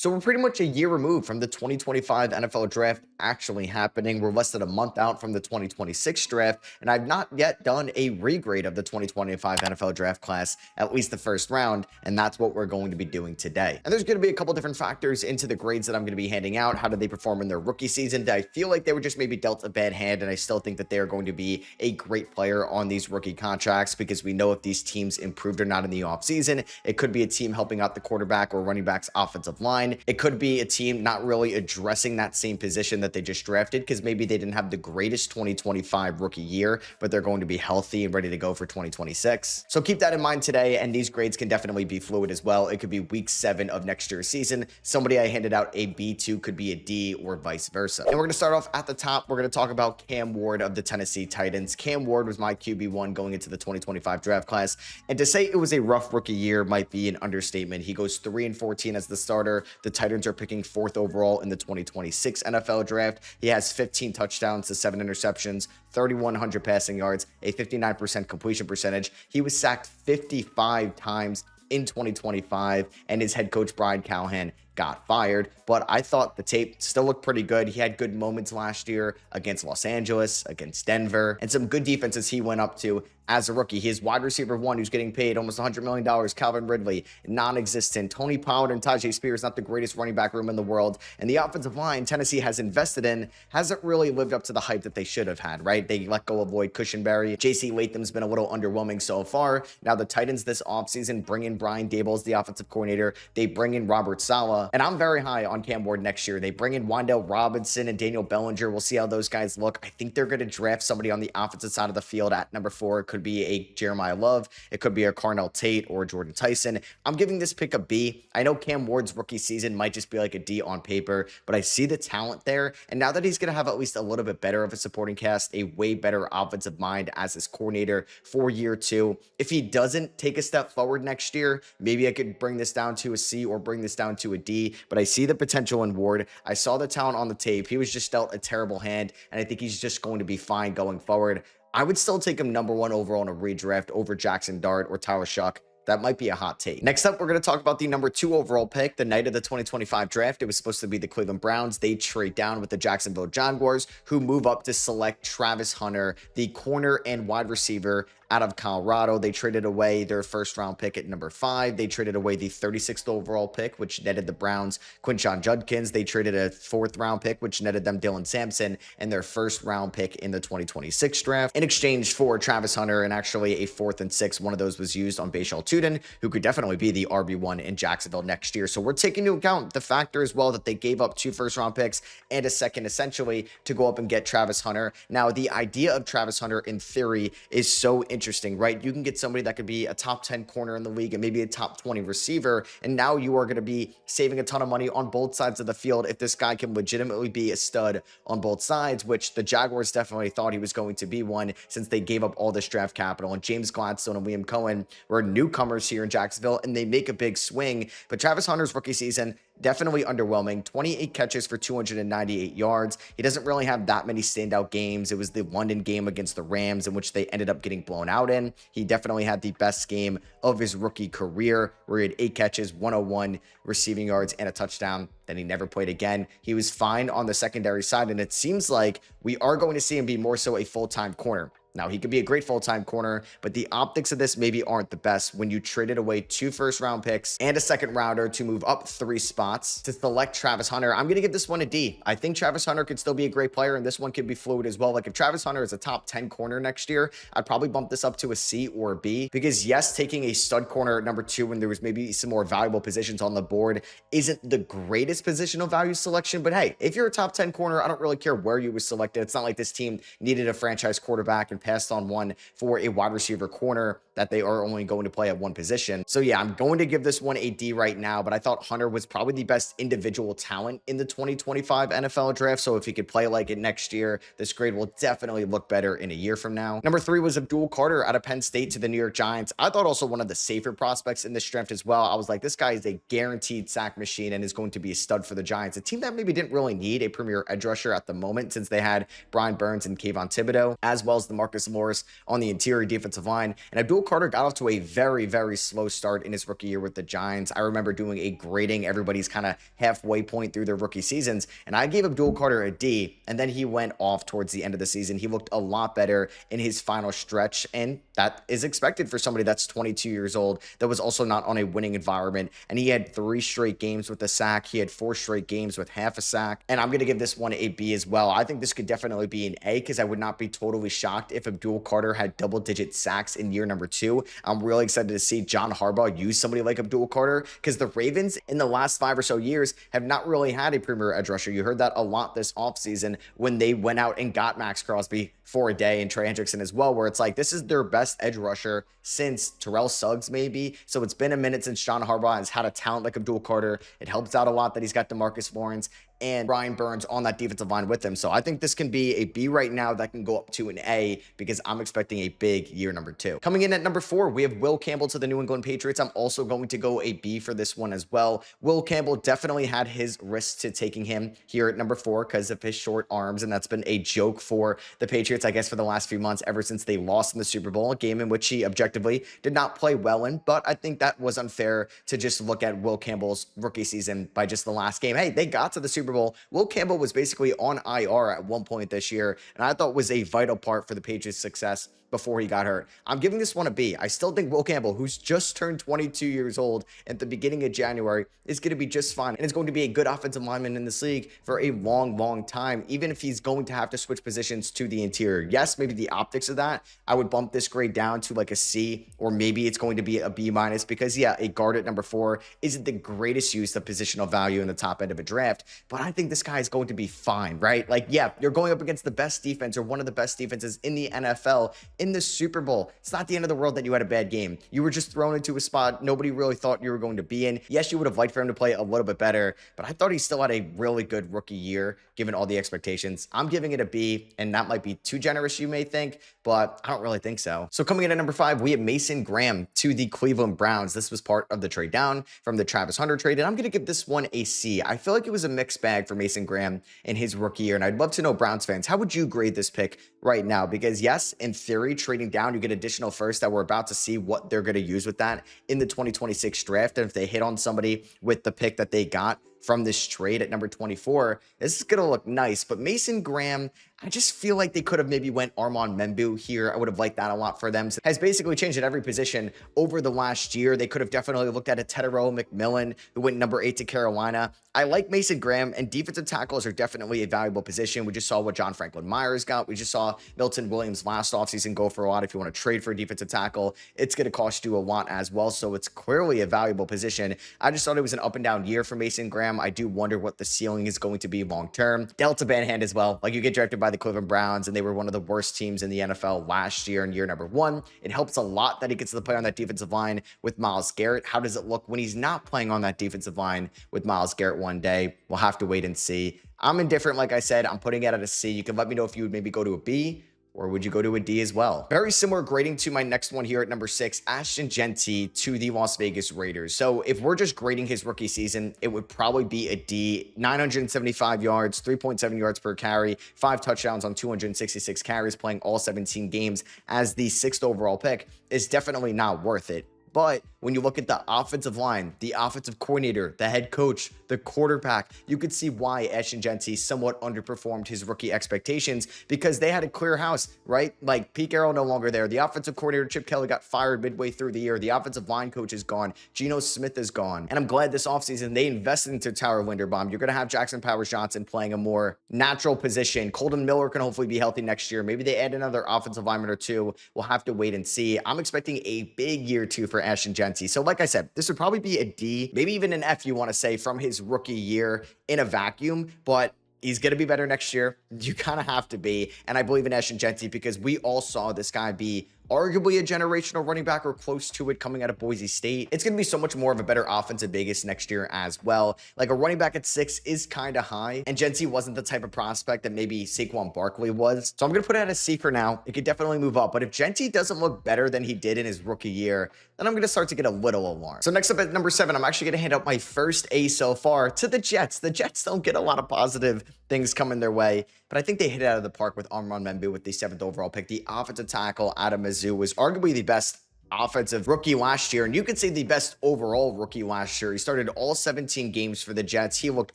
So we're pretty much a year removed from the 2025 NFL draft actually happening. We're less than a month out from the 2026 draft, and I've not yet done a regrade of the 2025 NFL draft class, at least the first round, and that's what we're going to be doing today. And there's going to be a couple different factors into the grades that I'm going to be handing out. How did they perform in their rookie season? Did I feel like they were just maybe dealt a bad hand, and I still think that they are going to be a great player on these rookie contracts because we know if these teams improved or not in the offseason. It could be a team helping out the quarterback or running back's offensive line. It could be a team not really addressing that same position that they just drafted because maybe they didn't have the greatest 2025 rookie year, but they're going to be healthy and ready to go for 2026. So keep that in mind today, and these grades can definitely be fluid as well. It could be week 7 of next year's season. Somebody I handed out a B to could be a D or vice versa. And we're going to start off at the top. We're going to talk about Cam Ward of the Tennessee Titans. Cam Ward was my QB1 going into the 2025 draft class, and to say it was a rough rookie year might be an understatement. He goes 3-14 as the starter. The Titans are picking 4th overall in the 2026 NFL draft. He has 15 touchdowns to 7 interceptions, 3,100 passing yards, a 59% completion percentage. He was sacked 55 times in 2025, and his head coach Brian Callahan got fired, but I thought the tape still looked pretty good. He had good moments last year against Los Angeles, against Denver, and some good defenses he went up to as a rookie. His wide receiver 1, who's getting paid almost $100 million, Calvin Ridley, non-existent. Tony Pollard and Tajay Spears, not the greatest running back room in the world. And the offensive line Tennessee has invested in hasn't really lived up to the hype that they should have had, right? They let go of Lloyd Cushenberry. J.C. Latham's been a little underwhelming so far. Now the Titans this offseason bring in Brian Dable as the offensive coordinator. They bring in Robert Saleh, and I'm very high on Cam Ward next year. They bring in Wan'Dale Robinson and Daniel Bellinger. We'll see how those guys look. I think they're going to draft somebody on the offensive side of the field at number 4. It could be a Jeremiah Love. It could be a Carnell Tate or Jordan Tyson. I'm giving this pick a B. I know Cam Ward's rookie season might just be like a D on paper, but I see the talent there. And now that he's going to have at least a little bit better of a supporting cast, a way better offensive mind as his coordinator for year 2. If he doesn't take a step forward next year, maybe I could bring this down to a C or bring this down to a D, but I see the potential in Ward. I saw the talent on the tape. He was just dealt a terrible hand, and I think he's just going to be fine going forward. I would still take him number 1 overall in a redraft over Jackson Dart or Tyler Shuck. That might be a hot take. Next up, we're going to talk about the number 2 overall pick, the night of the 2025 draft. It was supposed to be the Cleveland Browns. They trade down with the Jacksonville Jaguars, who move up to select Travis Hunter, the corner and wide receiver out of Colorado. They traded away their first-round pick at number 5. They traded away the 36th overall pick, which netted the Browns Quinshon Judkins. They traded a 4th-round pick, which netted them Dylan Sampson, and their first-round pick in the 2026 draft in exchange for Travis Hunter and actually a 4th and 6th. One of those was used on Bashal Tuden, who could definitely be the RB1 in Jacksonville next year. So we're taking into account the factor as well that they gave up 2 first-round picks and a 2nd essentially to go up and get Travis Hunter. Now, the idea of Travis Hunter in theory is so interesting, right? You can get somebody that could be a top 10 corner in the league and maybe a top 20 receiver, and now you are going to be saving a ton of money on both sides of the field if this guy can legitimately be a stud on both sides, which the Jaguars definitely thought he was going to be one since they gave up all this draft capital. And James Gladstone and Liam Cohen were newcomers here in Jacksonville, and they make a big swing. But Travis Hunter's rookie season, definitely underwhelming. 28 catches for 298 yards. He doesn't really have that many standout games. It was the London game against the Rams in which they ended up getting blown out in. He definitely had the best game of his rookie career, where he had 8 catches, 101 receiving yards, and a touchdown. Then he never played again. He was fine on the secondary side, and it seems like we are going to see him be more so a full-time corner. Now, he could be a great full-time corner, but the optics of this maybe aren't the best when you traded away 2 first-round picks and a 2nd rounder to move up 3 spots to select Travis Hunter. I'm going to give this one a D. I think Travis Hunter could still be a great player, and this one could be fluid as well. Like, if Travis Hunter is a top 10 corner next year, I'd probably bump this up to a C or a B, because yes, taking a stud corner at number 2 when there was maybe some more valuable positions on the board isn't the greatest positional value selection, but hey, if you're a top 10 corner, I don't really care where you were selected. It's not like this team needed a franchise quarterback and passed on one for a wide receiver corner that they are only going to play at one position. So yeah, I'm going to give this one a D right now, but I thought Hunter was probably the best individual talent in the 2025 NFL draft. So if he could play like it next year, this grade will definitely look better in a year from now. Number 3 was Abdul Carter out of Penn State to the New York Giants. I thought also one of the safer prospects in this draft as well. I was like, this guy is a guaranteed sack machine and is going to be a stud for the Giants, a team that maybe didn't really need a premier edge rusher at the moment since they had Brian Burns and Kayvon Thibodeau, as well as the Marcus Morris on the interior defensive line. And Abdul Carter got off to a very, very slow start in his rookie year with the Giants. I remember doing a grading everybody's kind of halfway point through their rookie seasons, and I gave Abdul Carter a D, and then he went off towards the end of the season. He looked a lot better in his final stretch, and that is expected for somebody that's 22 years old, that was also not on a winning environment, and he had 3 straight games with a sack. He had 4 straight games with half a sack, and I'm going to give this one a B as well. I think this could definitely be an A, because I would not be totally shocked if Abdul Carter had double-digit sacks in year number 2. I'm really excited to see John Harbaugh use somebody like Abdul Carter, because the Ravens in the last 5 or so years have not really had a premier edge rusher. You heard that a lot this offseason when they went out and got Max Crosby for a day and Trey Hendrickson as well, where it's like this is their best edge rusher since Terrell Suggs maybe. So it's been a minute since John Harbaugh has had a talent like Abdul Carter. It helps out a lot that he's got DeMarcus Lawrence and Brian Burns on that defensive line with him. So I think this can be a B right now that can go up to an A, because I'm expecting a big year number 2. Coming in at number 4, we have Will Campbell to the New England Patriots. I'm also going to go a B for this one as well. Will Campbell definitely had his risks to taking him here at number 4 because of his short arms, and that's been a joke for the Patriots, I guess, for the last few months, ever since they lost in the Super Bowl, a game in which he objectively did not play well in. But I think that was unfair to just look at Will Campbell's rookie season by just the last game. Hey, they got to the Super Bowl. Will Campbell was basically on IR at one point this year, and I thought was a vital part for the Patriots' success before he got hurt. I'm giving this one a B. I still think Will Campbell, who's just turned 22 years old at the beginning of January, is going to be just fine, and is going to be a good offensive lineman in this league for a long, long time, even if he's going to have to switch positions to the interior. Yes, maybe the optics of that, I would bump this grade down to like a C, or maybe it's going to be a B minus, because yeah, a guard at number 4 isn't the greatest use of positional value in the top end of a draft, but I think this guy is going to be fine, right? Like, yeah, you're going up against the best defense, or one of the best defenses in the NFL, in the Super Bowl. It's not the end of the world that you had a bad game. You were just thrown into a spot nobody really thought you were going to be in. Yes, you would have liked for him to play a little bit better, but I thought he still had a really good rookie year, given all the expectations. I'm giving it a B, and that might be too generous, you may think, but I don't really think so. So coming in at number 5, we have Mason Graham to the Cleveland Browns. This was part of the trade down from the Travis Hunter trade, and I'm going to give this one a C. I feel like it was a mixed bag for Mason Graham in his rookie year, and I'd love to know, Browns fans, how would you grade this pick right now? Because yes, in theory, trading down, you get additional first that we're about to see what they're going to use with that in the 2026 draft. And if they hit on somebody with the pick that they got from this trade at number 24, this is going to look nice. But Mason Graham, I just feel like they could have maybe went Armanu here. I would have liked that a lot for them. So has basically changed at every position over the last year. They could have definitely looked at a Tedero McMillan, who went number 8 to Carolina. I like Mason Graham, and defensive tackles are definitely a valuable position. We just saw what John Franklin Myers got. We just saw Milton Williams last offseason go for a lot. If you want to trade for a defensive tackle, it's going to cost you a lot as well. So it's clearly a valuable position. I just thought it was an up and down year for Mason Graham. I do wonder what the ceiling is going to be long term. Delta Banhand as well. Like, you get drafted by the Cleveland Browns, and they were one of the worst teams in the NFL last year in year number 1. It helps a lot that he gets to play on that defensive line with Myles Garrett. How does it look when he's not playing on that defensive line with Myles Garrett one day? We'll have to wait and see. I'm indifferent, like I said. I'm putting it at a C. You can let me know if you would maybe go to a B, or would you go to a D as well? Very similar grading to my next one here at number 6, Ashton Jeanty to the Las Vegas Raiders. So if we're just grading his rookie season, it would probably be a D. 975 yards, 3.7 yards per carry, 5 touchdowns on 266 carries, playing all 17 games as the 6th overall pick is definitely not worth it. But when you look at the offensive line, the offensive coordinator, the head coach, the quarterback, you could see why Ashton Jeanty somewhat underperformed his rookie expectations, because they had a clear house, right? Like, Pete Carroll no longer there. The offensive coordinator, Chip Kelly, got fired midway through the year. The offensive line coach is gone. Geno Smith is gone. And I'm glad this offseason they invested into Tyler Linderbaum. You're going to have Jackson Powers-Johnson playing a more natural position. Colton Miller can hopefully be healthy next year. Maybe they add another offensive lineman or two. We'll have to wait and see. I'm expecting a big year 2 for Ashton Jeanty. So like I said, this would probably be a D, maybe even an F, you want to say, from his rookie year in a vacuum, but he's going to be better next year. You kind of have to be. And I believe in Ashton Jeanty because we all saw this guy be arguably a generational running back or close to it coming out of Boise State. It's going to be so much more of a better offense in Vegas next year as well. Like, a running back at 6 is kind of high, and Jeanty wasn't the type of prospect that maybe Saquon Barkley was. So I'm going to put it at a C for now. It could definitely move up, but if Jeanty doesn't look better than he did in his rookie year, then I'm going to start to get a little alarmed. So next up at number 7, I'm actually going to hand out my first A so far to the Jets. The Jets don't get a lot of positive things coming their way, but I think they hit it out of the park with Armanu with the 7th overall pick. The offensive tackle out of Mizzou was arguably the best offensive rookie last year, and you could say the best overall rookie last year. He started all 17 games for the Jets. He looked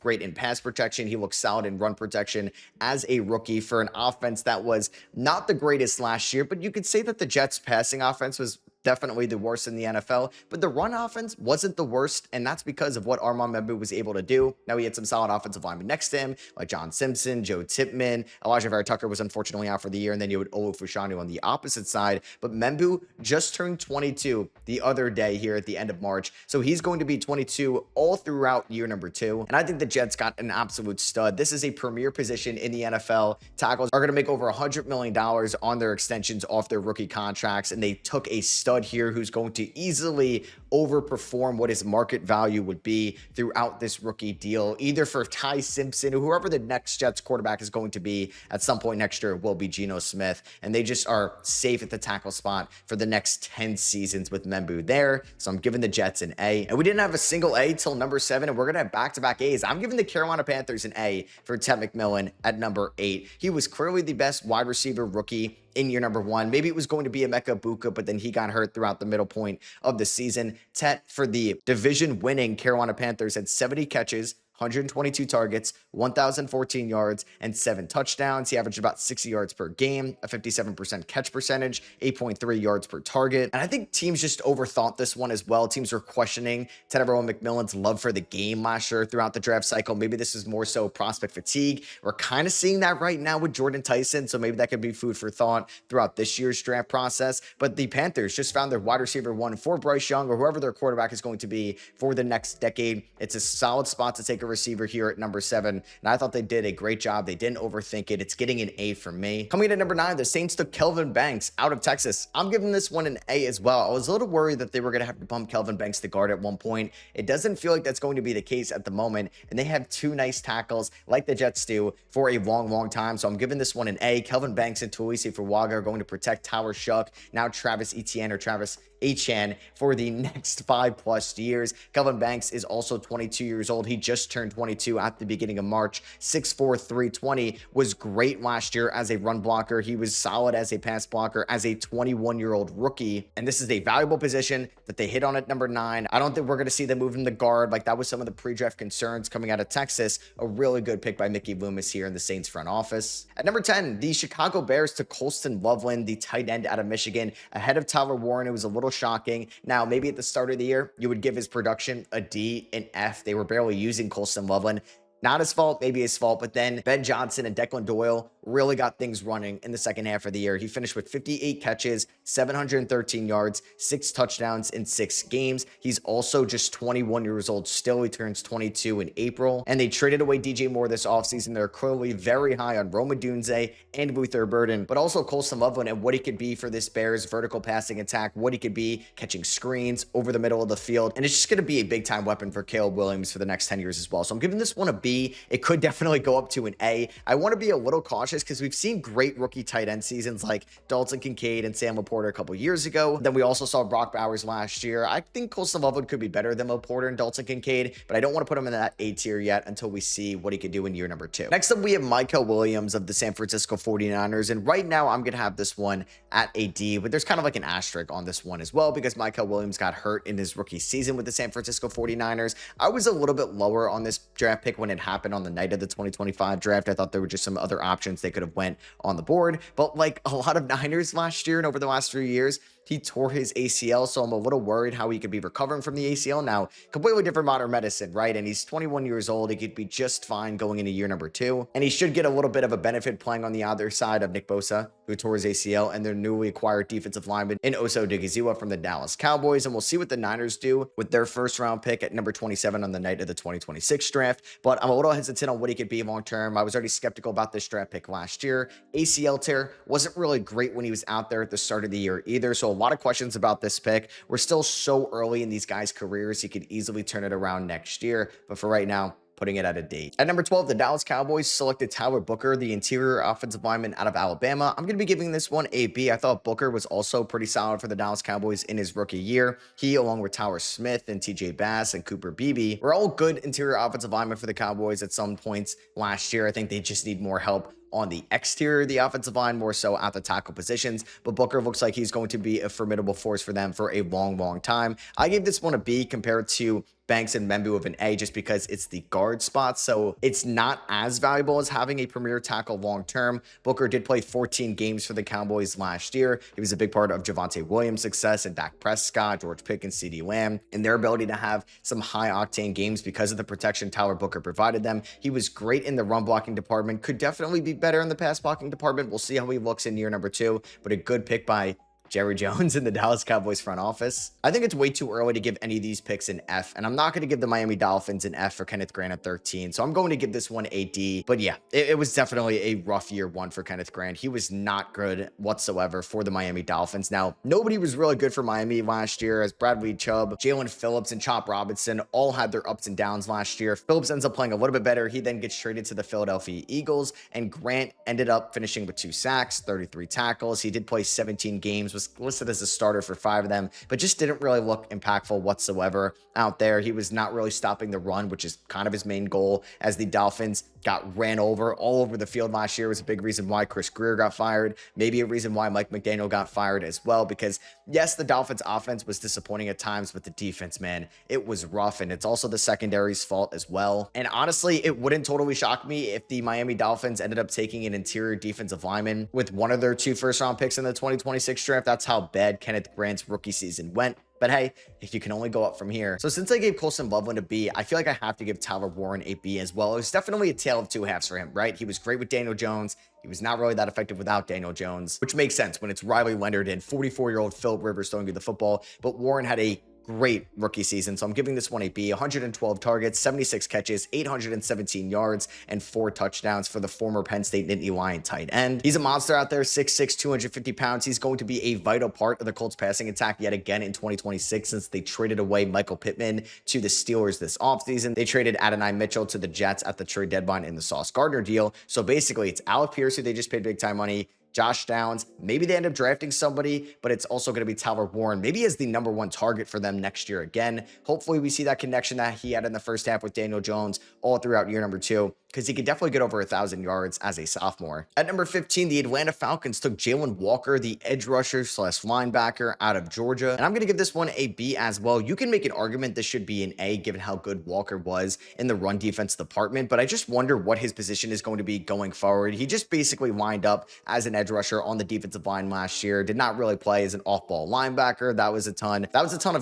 great in pass protection. He looked solid in run protection as a rookie for an offense that was not the greatest last year, but you could say that the Jets passing offense was definitely the worst in the NFL, but the run offense wasn't the worst, and that's because of what Armanu was able to do. Now, he had some solid offensive linemen next to him, like John Simpson, Joe Tippmann. Elijah Vera Tucker was unfortunately out for the year, and then you had Olu Fashanu on the opposite side, but Membu just turned 22 the other day here at the end of March, so he's going to be 22 all throughout year number 2, and I think the Jets got an absolute stud. This is a premier position in the NFL. Tackles are going to make over $100 million on their extensions off their rookie contracts, and they took a stud here who's going to easily overperform what his market value would be throughout this rookie deal, either for Ty Simpson or whoever the next Jets quarterback is going to be at some point next year. It will be Geno Smith, and they just are safe at the tackle spot for the next 10 seasons with Membu there. So I'm giving the Jets an A, and we didn't have a single A till number 7, and we're gonna have back-to-back A's. I'm giving the Carolina Panthers an A for Ted McMillan at number 8. He was clearly the best wide receiver rookie in year number 1. Maybe it was going to be Amecha Ibuka, but then he got hurt throughout the middle point of the season. Tet, for the division-winning Carolina Panthers, had 70 catches, 122 targets, 1,014 yards, and 7 touchdowns. He averaged about 60 yards per game, a 57% catch percentage, 8.3 yards per target. And I think teams just overthought this one as well. Teams were questioning Ted McMillan's love for the game last year throughout the draft cycle. Maybe this is more so prospect fatigue. We're kind of seeing that right now with Jordan Tyson, so maybe that could be food for thought throughout this year's draft process. But the Panthers just found their wide receiver 1 for Bryce Young or whoever their quarterback is going to be for the next decade. It's a solid spot to take a receiver here at number 7, and I thought they did a great job. They didn't overthink it. It's getting an A from me. Coming in at number 9, the Saints took Kelvin Banks out of Texas. I'm giving this one an A as well. I was a little worried that they were going to have to bump Kelvin Banks to guard at one point. It doesn't feel like that's going to be the case at the moment, and they have 2 nice tackles like the Jets do for a long time, so I'm giving this one an A. Kelvin Banks and Tuisi Fuaga are going to protect Tower Shuck, now Travis Etienne or Travis Achan, for the next 5+ years. Kelvin Banks is also 22 years old. He just turned 22 at the beginning of March. 6'4", 320, was great last year as a run blocker. He was solid as a pass blocker as a 21-year-old rookie, and this is a valuable position that they hit on at number 9. I don't think we're going to see them move him to guard. Like, that was some of the pre-draft concerns coming out of Texas. A really good pick by Mickey Loomis here in the Saints front office. At number 10, the Chicago Bears took Coulson Loveland, the tight end out of Michigan, ahead of Tyler Warren. It was a little shocking. Now, maybe at the start of the year, you would give his production a D, an F. They were barely using Coulson Loveland. Not his fault, maybe his fault, but then Ben Johnson and Declan Doyle really got things running in the second half of the year. He finished with 58 catches, 713 yards, 6 touchdowns in 6 games. He's also just 21 years old still. He turns 22 in April. And they traded away DJ Moore this offseason. They're clearly very high on Roma Dunze and Luther Burden, but also Coulson Loveland and what he could be for this Bears vertical passing attack, what he could be catching screens over the middle of the field. And it's just going to be a big-time weapon for Caleb Williams for the next 10 years as well. So I'm giving this one a B. It could definitely go up to an A. I want to be a little cautious because we've seen great rookie tight end seasons like Dalton Kincaid and Sam Laporta a couple years ago. Then we also saw Brock Bowers last year. I think Coulson Loveland could be better than Laporta and Dalton Kincaid, but I don't want to put him in that A tier yet until we see what he could do in year number 2. Next up, we have Mico Williams of the San Francisco 49ers, and right now I'm going to have this one at a D, but there's kind of like an asterisk on this one as well because Mico Williams got hurt in his rookie season with the San Francisco 49ers. I was a little bit lower on this draft pick when it happened on the night of the 2025 draft. I thought there were just some other options they could have went on the board, but like a lot of Niners last year and over the last 3 years, he tore his ACL, so I'm a little worried how he could be recovering from the ACL. Now, completely different modern medicine, right? And he's 21 years old. He could be just fine going into year number 2. And he should get a little bit of a benefit playing on the other side of Nick Bosa, who tore his ACL, and their newly acquired defensive lineman in Oso Odigizua from the Dallas Cowboys. And we'll see what the Niners do with their first-round pick at number 27 on the night of the 2026 draft. But I'm a little hesitant on what he could be long-term. I was already skeptical about this draft pick last year. ACL tear wasn't really great when he was out there at the start of the year either, so a lot of questions about this pick. We're still so early in these guys' careers. He could easily turn it around next year, but for right now, putting it at a D. At number 12, the Dallas Cowboys selected Tyler Booker, the interior offensive lineman out of Alabama. I'm going to be giving this one a B. I thought Booker was also pretty solid for the Dallas Cowboys in his rookie year. He, along with Tyler Smith and TJ Bass and Cooper Beebe, were all good interior offensive linemen for the Cowboys at some points last year. I think they just need more help on the exterior of the offensive line, more so at the tackle positions. But Booker looks like he's going to be a formidable force for them for a long time. I gave this one a B compared to Banks and Membu with an A just because it's the guard spot, so it's not as valuable as having a premier tackle long term. Booker did play 14 games for the Cowboys last year. He was a big part of Javonte Williams' success and Dak Prescott, George Pickens, CeeDee Lamb, and their ability to have some high-octane games because of the protection Tyler Booker provided them. He was great in the run blocking department, could definitely be better in the pass blocking department. We'll see how he looks in year number 2, but a good pick by Jerry Jones in the Dallas Cowboys front office. I think it's way too early to give any of these picks an F, and I'm not going to give the Miami Dolphins an F for Kenneth Grant at 13, so I'm going to give this one a D. But yeah, it was definitely a rough year 1 for Kenneth Grant. He was not good whatsoever for the Miami Dolphins. Now, nobody was really good for Miami last year, as Bradley Chubb, Jalen Phillips, and Chop Robinson all had their ups and downs last year. Phillips ends up playing a little bit better. He then gets traded to the Philadelphia Eagles, and Grant ended up finishing with 2 sacks, 33 tackles. He did play 17 games, was listed as a starter for 5 of them, but just didn't really look impactful whatsoever out there. He was not really stopping the run, which is kind of his main goal, as the Dolphins got ran over all over the field last year. Was a big reason why Chris Greer got fired, maybe a reason why Mike McDaniel got fired as well, because yes, the Dolphins offense was disappointing at times, but the defense, man, it was rough, and it's also the secondary's fault as well. And honestly, it wouldn't totally shock me if the Miami Dolphins ended up taking an interior defensive lineman with one of their 2 first-round picks in the 2026 draft. That's how bad Kenneth Grant's rookie season went. But hey, if you can only go up from here. So since I gave Coulson Loveland a B, I feel like I have to give Tyler Warren a B as well. It was definitely a tale of 2 halves for him, right? He was great with Daniel Jones. He was not really that effective without Daniel Jones, which makes sense when it's Riley Leonard and 44-year-old Philip Rivers throwing you the football. But Warren had a great rookie season, so I'm giving this one a B. 112 targets, 76 catches, 817 yards, and 4 touchdowns for the former Penn State Nittany Lion tight end. He's a monster out there, 6'6", 250 pounds. He's going to be a vital part of the Colts passing attack yet again in 2026, since they traded away Michael Pittman to the Steelers this offseason. They traded Adonai Mitchell to the Jets at the trade deadline in the Sauce Gardner deal. So basically, it's Alec Pierce, who they just paid big time money, Josh Downs, maybe they end up drafting somebody, but it's also going to be Tyler Warren, maybe as the #1 target for them next year again. Hopefully we see that connection that he had in the first half with Daniel Jones all throughout year number 2, because he could definitely get over 1,000 yards as a sophomore. At number 15, the Atlanta Falcons took Jalen Walker, the edge rusher / linebacker out of Georgia. And I'm going to give this one a B as well. You can make an argument this should be an A, given how good Walker was in the run defense department, but I just wonder what his position is going to be going forward. He just basically lined up as an edge rusher on the defensive line last year, did not really play as an off-ball linebacker. That was a ton of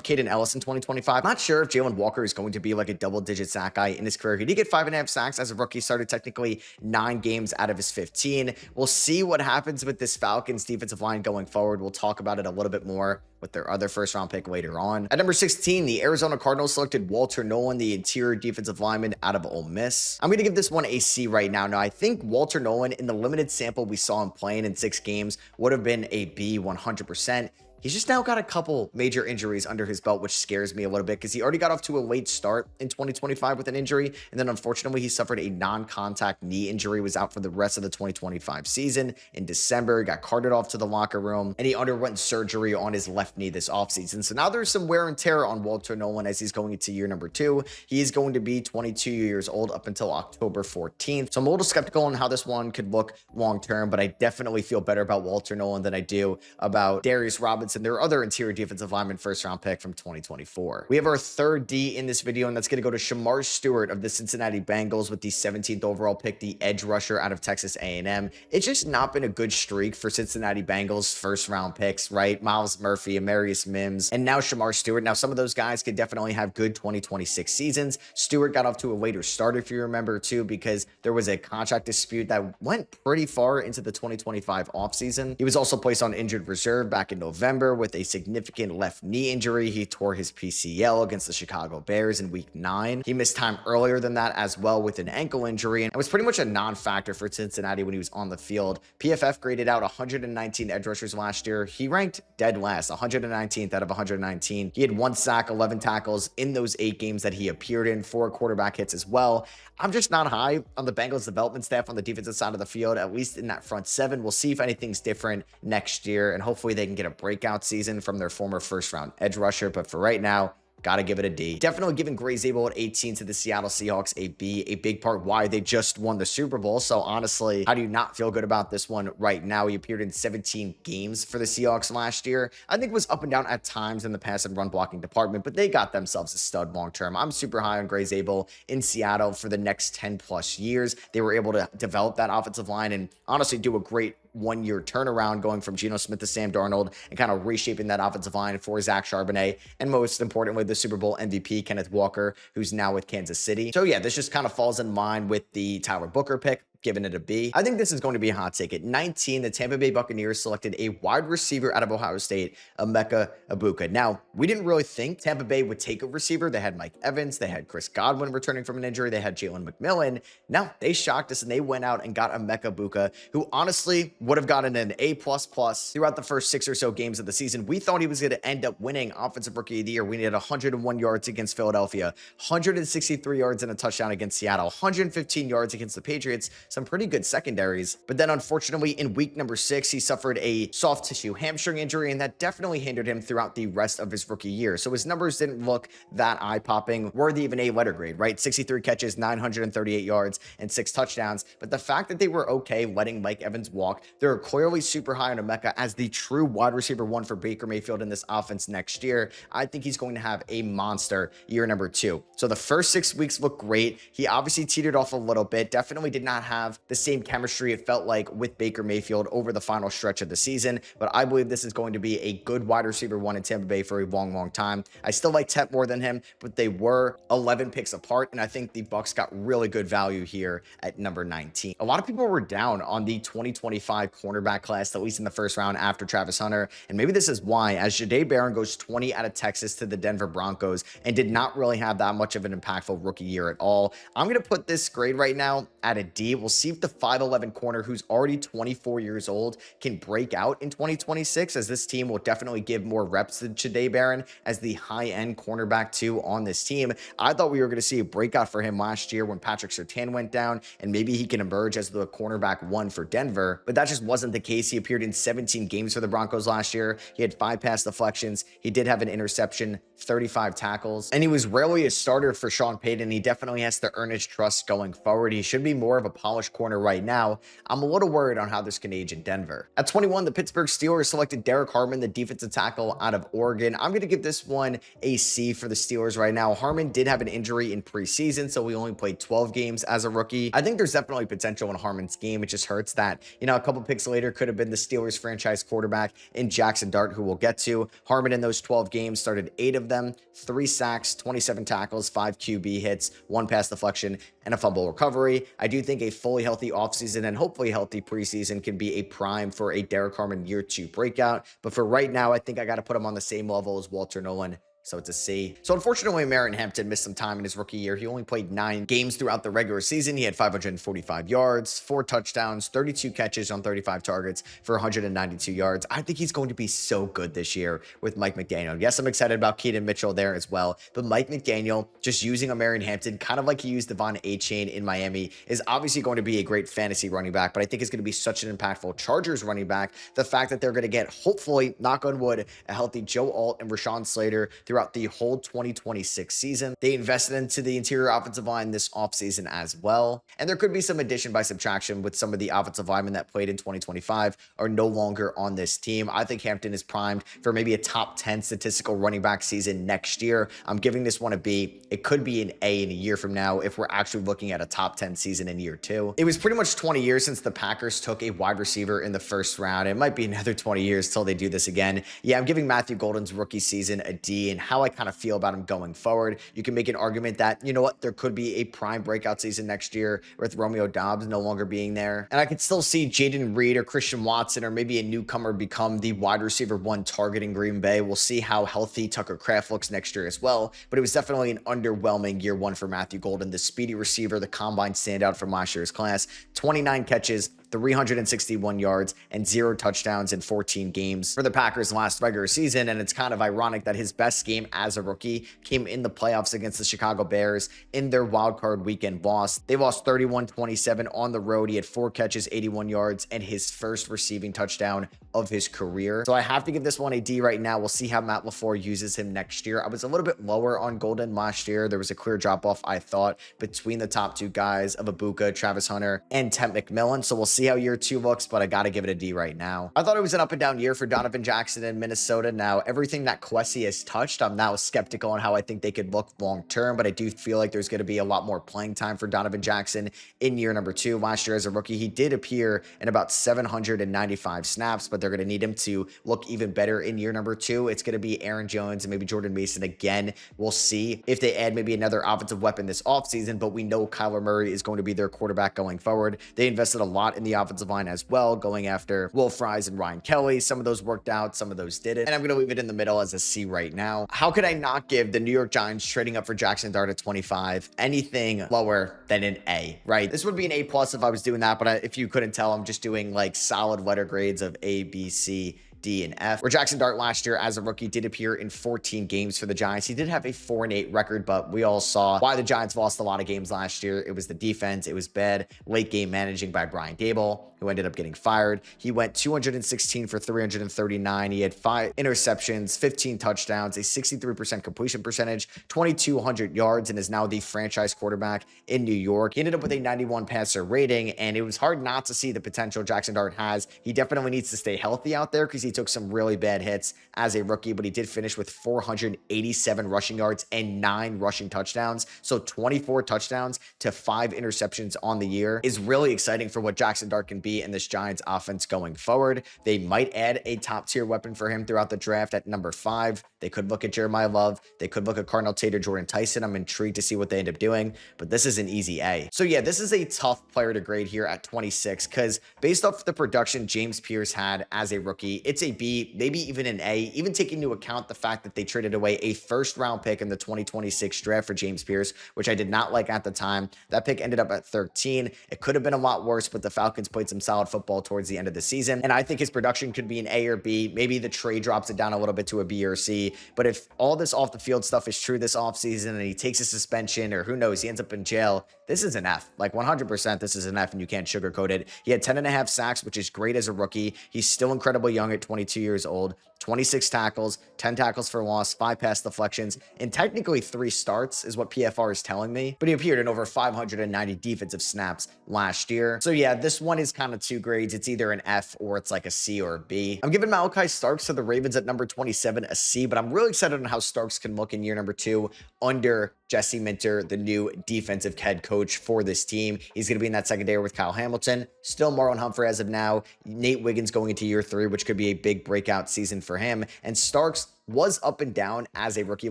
Caden Ellis in 2025. Not sure if Jalen Walker is going to be like a double-digit sack guy in his career. He did get 5.5 sacks as a rookie, started technically 9 games out of his 15. We'll see what happens with this Falcons defensive line going forward. We'll talk about it a little bit more with their other first-round pick later on. At number 16, the Arizona Cardinals selected Walter Nolan, the interior defensive lineman out of Ole Miss. I'm going to give this one a C right now. Now, I think Walter Nolan, in the limited sample we saw him playing in 6 games, would have been a B 100%. He's just now got a couple major injuries under his belt, which scares me a little bit, because he already got off to a late start in 2025 with an injury. And then unfortunately, he suffered a non-contact knee injury, was out for the rest of the 2025 season. In December, got carted off to the locker room, and he underwent surgery on his left knee this offseason. So now there's some wear and tear on Walter Nolan as he's going into year number 2. He is going to be 22 years old up until October 14th. So I'm a little skeptical on how this one could look long-term, but I definitely feel better about Walter Nolan than I do about Darius Robinson, their other interior defensive lineman first-round pick from 2024. We have our third D in this video, and that's going to go to Sheamar Stewart of the Cincinnati Bengals with the 17th overall pick, the edge rusher out of Texas A&M. It's just not been a good streak for Cincinnati Bengals first-round picks, right? Myles Murphy, Amarius Mims, and now Sheamar Stewart. Now, some of those guys could definitely have good 2026 seasons. Stewart got off to a later start, if you remember, too, because there was a contract dispute that went pretty far into the 2025 offseason. He was also placed on injured reserve back in November with a significant left knee injury. He tore his PCL against the Chicago Bears in week 9. He missed time earlier than that as well with an ankle injury, and it was pretty much a non-factor for Cincinnati when he was on the field. PFF graded out 119 edge rushers last year. He ranked dead last, 119th out of 119. He had 1 sack, 11 tackles in those 8 games that he appeared in, 4 quarterback hits as well. I'm just not high on the Bengals development staff on the defensive side of the field, at least in that front 7. We'll see if anything's different next year, and hopefully they can get a breakout season from their former first-round edge rusher. But for right now, Gotta give it a D. Definitely giving Zable at 18 to the Seattle Seahawks a B, a big part why they just won the Super Bowl. So honestly, how do you not feel good about this one right now? He appeared in 17 games for the Seahawks last year. I think it was up and down at times in the pass and run blocking department, but they got themselves a stud long term. I'm super high on Zable in Seattle for the next 10 plus years. They were able to develop that offensive line and honestly do a great one-year turnaround, going from Geno Smith to Sam Darnold and kind of reshaping that offensive line for Zach Charbonnet, and most importantly, the Super Bowl MVP, Kenneth Walker, who's now with Kansas City. So yeah, this just kind of falls in line with the Tyler Booker pick, giving it a B. I think this is going to be a hot take. At 19, the Tampa Bay Buccaneers selected a wide receiver out of Ohio State, Amecha Ibuka. Now, we didn't really think Tampa Bay would take a receiver. They had Mike Evans. They had Chris Godwin returning from an injury. They had Jaylen McMillan. Now, they shocked us and they went out and got Amecha Ibuka, who honestly would have gotten an A++ throughout the first 6 or so games of the season. We thought he was going to end up winning Offensive Rookie of the Year. We needed 101 yards against Philadelphia, 163 yards and a touchdown against Seattle, 115 yards against the Patriots, some pretty good secondaries. But then unfortunately in week number 6, he suffered a soft tissue hamstring injury, and that definitely hindered him throughout the rest of his rookie year. So his numbers didn't look that eye-popping, worthy of an A letter grade, right? 63 catches, 938 yards, and 6 touchdowns. But the fact that they were okay letting Mike Evans walk, they're clearly super high on Amecha as the true wide receiver 1 for Baker Mayfield in this offense next year. I think he's going to have a monster year number 2. So the first 6 weeks look great. He obviously teetered off a little bit, definitely did not have the same chemistry it felt like with Baker Mayfield over the final stretch of the season, but I believe this is going to be a good wide receiver 1 in Tampa Bay for a long time. I still like Tep more than him, but they were 11 picks apart, and I think the Bucs got really good value here at number 19. A lot of people were down on the 2025 cornerback class, at least in the first round after Travis Hunter, and maybe this is why, as Jade goes 20 out of Texas to the Denver Broncos and did not really have that much of an impactful rookie year at all. I'm going to put this grade right now at a D. We'll see if the 5'11" corner, who's already 24 years old, can break out in 2026, as this team will definitely give more reps to Jade as the high-end cornerback 2 on this team. I thought we were going to see a breakout for him last year when Patrick Surtain went down, and maybe he can emerge as the cornerback 1 for Denver, but that just wasn't the case. He appeared in 17 games for the Broncos last year. He had 5 pass deflections. He did have an interception, 35 tackles, and he was rarely a starter for Sean Payton. He definitely has to earn his trust going forward. He should be more of a polished corner right now. I'm a little worried on how this can age in Denver. At 21, the Pittsburgh Steelers selected Derek Harmon, the defensive tackle out of Oregon. I'm going to give this one a C for the Steelers right now. Harmon did have an injury in preseason, so he only played 12 games as a rookie. I think there's definitely potential in Harmon's game. It just hurts that, you know, a couple picks later could have been the Steelers franchise quarterback in Jackson Dart, who we'll get to. Harmon in those 12 games started 8 of them, 3 sacks, 27 tackles, 5 QB hits, 1 pass deflection, and a fumble recovery. I do think a fully healthy offseason and hopefully healthy preseason can be a prime for a Derek Harmon year 2 breakout. But for right now, I think I got to put him on the same level as Walter Nolan. So it's a C. So unfortunately, Merrin Hampton missed some time in his rookie year. He only played 9 games throughout the regular season. He had 545 yards, 4 touchdowns, 32 catches on 35 targets for 192 yards. I think he's going to be so good this year with Mike McDaniel. Yes, I'm excited about Keaton Mitchell there as well, but Mike McDaniel just using a Merrin Hampton, kind of like he used Devon Achane in Miami, is obviously going to be a great fantasy running back, but I think it's going to be such an impactful Chargers running back. The fact that they're going to get, hopefully, knock on wood, a healthy Joe Alt and Rashawn Slater throughout the whole 2026 season. They invested into the interior offensive line this offseason as well. And there could be some addition by subtraction with some of the offensive linemen that played in 2025 are no longer on this team. I think Hampton is primed for maybe a top 10 statistical running back season next year. I'm giving this one a B. It could be an A in a year from now if we're actually looking at a top 10 season in year 2. It was pretty much 20 years since the Packers took a wide receiver in the first round. It might be another 20 years till they do this again. Yeah, I'm giving Matthew Golden's rookie season a D, and how I kind of feel about him going forward. You can make an argument that, you know what, there could be a prime breakout season next year with Romeo Doubs no longer being there. And I could still see Jaden Reed or Christian Watson or maybe a newcomer become the wide receiver 1 target in Green Bay. We'll see how healthy Tucker Kraft looks next year as well. But it was definitely an underwhelming year 1 for Matthew Golden, the speedy receiver, the combine standout from last year's class. 29 catches, 361 yards, and 0 touchdowns in 14 games for the Packers last regular season. And it's kind of ironic that his best game as a rookie came in the playoffs against the Chicago Bears in their wildcard weekend loss. They lost 31-27 on the road. He had 4 catches, 81 yards, and his first receiving touchdown of his career. So I have to give this one a D right now. We'll see how Matt LaFleur uses him next year. I was a little bit lower on Golden last year. There was a clear drop-off, I thought, between the top two guys of Ibuka, Travis Hunter, and Temp McMillan. So we'll see how year 2 looks, but I got to give it a D right now. I thought it was an up and down year for Donovan Jackson in Minnesota. Now, everything that Kwesi has touched, I'm now skeptical on how I think they could look long-term, but I do feel like there's going to be a lot more playing time for Donovan Jackson in year number 2. Last year as a rookie, he did appear in about 795 snaps, but they're going to need him to look even better in year number 2. It's going to be Aaron Jones and maybe Jordan Mason again. We'll see if they add maybe another offensive weapon this offseason, but we know Kyler Murray is going to be their quarterback going forward. They invested a lot in the offensive line as well, going after Will Fries and Ryan Kelly. Some of those worked out, some of those didn't, and I'm going to leave it in the middle as a C right now. How could I not give the New York Giants trading up for Jackson Dart at 25 anything lower than an A, right? This would be an A+ if I was doing that, but if you couldn't tell, I'm just doing like solid letter grades of A, B, C, D, and F. Where Jackson Dart last year as a rookie did appear in 14 games for the Giants. He did have a 4-8 record, but we all saw why the Giants lost a lot of games last year. It was the defense. It was bad late game managing by Brian Dable, who ended up getting fired. He went 216 for 339. He had 5 interceptions, 15 touchdowns, a 63% completion percentage, 2,200 yards, and is now the franchise quarterback in New York. He ended up with a 91 passer rating, and it was hard not to see the potential Jackson Dart has. He definitely needs to stay healthy out there because he took some really bad hits as a rookie, but he did finish with 487 rushing yards and 9 rushing touchdowns. So 24 touchdowns to 5 interceptions on the year is really exciting for what Jackson Dart can be in this Giants offense going forward. They might add a top tier weapon for him throughout the draft at number 5. They could look at Jeremiah Love. They could look at Cardinal Tater, Jordan Tyson. I'm intrigued to see what they end up doing, but this is an easy A. So yeah, this is a tough player to grade here at 26 because based off the production James Pierce had as a rookie, it's a B, maybe even an A, even taking into account the fact that they traded away a first-round pick in the 2026 draft for James Pierce, which I did not like at the time. That pick ended up at 13. It could have been a lot worse, but the Falcons played some solid football towards the end of the season, and I think his production could be an A or B. Maybe the trade drops it down a little bit to a B or C, but if all this off-the-field stuff is true this offseason and he takes a suspension, or who knows, he ends up in jail, this is an F. Like 100% this is an F, and you can't sugarcoat it. He had 10.5 sacks, which is great as a rookie. He's still incredibly young at 22 years old. 26 tackles, 10 tackles for loss, 5 pass deflections, and technically 3 starts is what PFR is telling me. But he appeared in over 590 defensive snaps last year. So yeah, this one is kind of 2 grades. It's either an F or it's like a C or a B. I'm giving Malachi Starks to the Ravens at number 27 a C, but I'm really excited on how Starks can look in year number 2 under Jesse Minter, the new defensive head coach for this team. He's going to be in that secondary with Kyle Hamilton. Still Marlon Humphrey as of now. Nate Wiggins going into year 3, which could be a big breakout season for him. And Starks was up and down as a rookie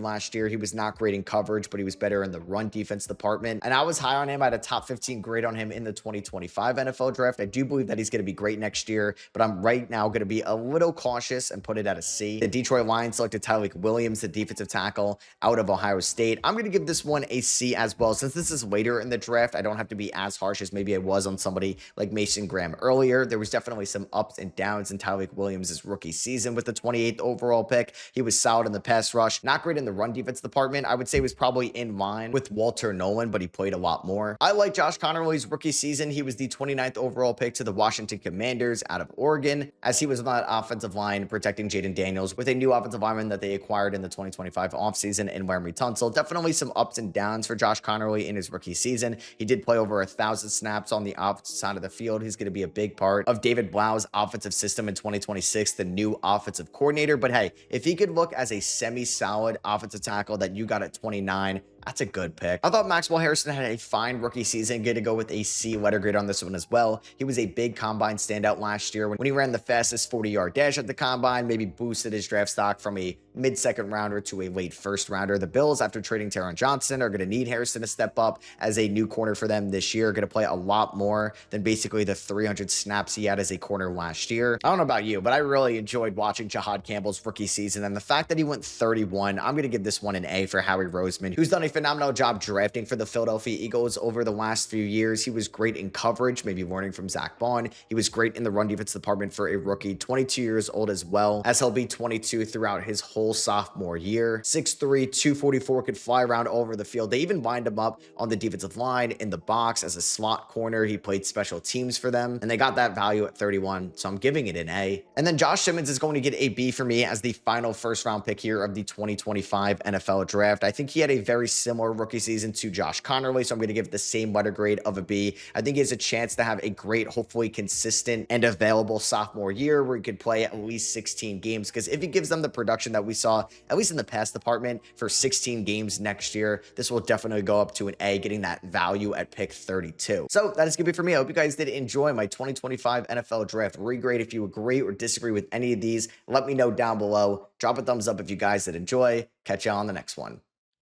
last year. He was not great in coverage, but he was better in the run defense department. And I was high on him. I had a top 15 grade on him in the 2025 NFL draft. I do believe that he's going to be great next year, but I'm right now going to be a little cautious and put it at a C. The Detroit Lions selected Mico Williams, the defensive tackle out of Ohio State. I'm going to give this one a C as well. Since this is later in the draft, I don't have to be as harsh as maybe I was on somebody like Mason Graham earlier. There was definitely some ups and downs in Mico Williams' rookie season with the 28th overall pick. He was solid in the pass rush, not great in the run defense department. I would say was probably in line with Walter Nolan, but he played a lot more. I like Josh Connerly's rookie season. He was the 29th overall pick to the Washington Commanders out of Oregon, as he was on that offensive line protecting Jaden Daniels with a new offensive lineman that they acquired in the 2025 offseason in Laramie Tunsil. Definitely some ups and downs for Josh Connerly in his rookie season. He did play over 1,000 snaps on the opposite side of the field. He's going to be a big part of David Blau's offensive system in 2026, the new offensive coordinator. But hey, if he could look as a semi-solid offensive tackle that you got at 29, that's a good pick. I thought Maxwell Harrison had a fine rookie season. Good to go with a C letter grade on this one as well. He was a big combine standout last year when he ran the fastest 40-yard dash at the combine, maybe boosted his draft stock from a mid-second rounder to a late first rounder. The Bills, after trading Taron Johnson, are going to need Harrison to step up as a new corner for them this year. Going to play a lot more than basically the 300 snaps he had as a corner last year. I don't know about you, but I really enjoyed watching Jahad Campbell's rookie season, and the fact that he went 31, I'm going to give this one an A for Howie Roseman, who's done a phenomenal job drafting for the Philadelphia Eagles over the last few years. He was great in coverage, maybe learning from Zach Bond. He was great in the run defense department for a rookie, 22 years old as well, as he'll be 22 throughout his whole sophomore year. 6'3", 244, could fly around all over the field. They even lined him up on the defensive line in the box as a slot corner. He played special teams for them, and they got that value at 31, so I'm giving it an A. And then Josh Simmons is going to get a B for me as the final first-round pick here of the 2025 NFL Draft. I think he had a very similar rookie season to Josh Connerly, so I'm going to give it the same letter grade of a B. I think he has a chance to have a great, hopefully consistent and available sophomore year where he could play at least 16 games, because if he gives them the production that we saw, at least in the pass department, for 16 games next year, this will definitely go up to an A, getting that value at pick 32. So that is going to be for me. I hope you guys did enjoy my 2025 NFL Draft regrade. If you agree or disagree with any of these, let me know down below. Drop a thumbs up if you guys did enjoy. Catch you on the next one.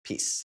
Peace.